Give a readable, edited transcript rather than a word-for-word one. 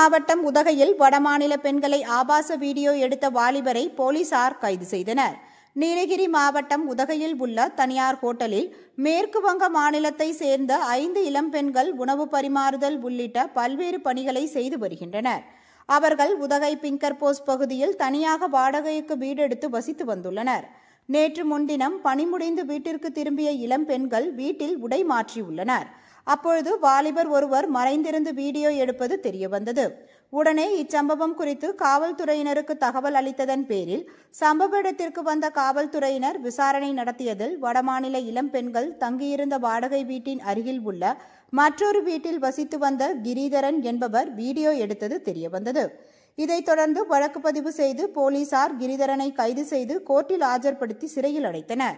மாவட்டம் உதகையில் வடமாநில பெண்களை ஆபாச வீடியோ எடுத்த வாலிபரை போலீசார் கைது செய்தனர். நீலகிரி மாவட்டம் உதகையில் உள்ள தனியார் ஹோட்டலில் மேற்கு வங்க மாநிலத்தை சேர்ந்த 5 இளம் பெண்கள் உணவு பரிமாறுதல் உள்ளிட்ட பல்வேறு பணிகளை செய்து வருகின்றனர். அவர்கள் உதகை பிங்கர் போஸ்ட் பகுதியில் தனியாக வாடகைக்கு வீடு எடுத்து வசித்து வந்துள்ளனர். நேற்று முன்தினம் பணி முடிந்து வீட்டிற்கு திரும்பிய இளம் பெண்கள் வீட்டில் உடை மாற்றியுள்ளனர். அப்பொழுது வாலிபர் ஒருவர் மறைந்திருந்து வீடியோ எடுப்பது தெரியவந்தது. உடனே இச்சம்பவம் குறித்து காவல்துறையினருக்கு தகவல் அளித்ததன் பேரில் சம்பவ இடத்திற்கு வந்த காவல்துறையினர் விசாரணை நடத்தியதில் வடமாநில இளம் பெண்கள் தங்கியிருந்த வாடகை வீட்டின் அருகில் உள்ள மற்றொரு வீட்டில் வசித்து வந்த கிரிதரன் என்பவர் வீடியோ எடுத்தது தெரியவந்தது. இதைத் தொடர்ந்து வழக்கு பதிவு செய்து போலீசார் கிரிதரனை கைது செய்து கோர்ட்டில் ஆஜர்படுத்தி சிறையில் அடைத்தனர்.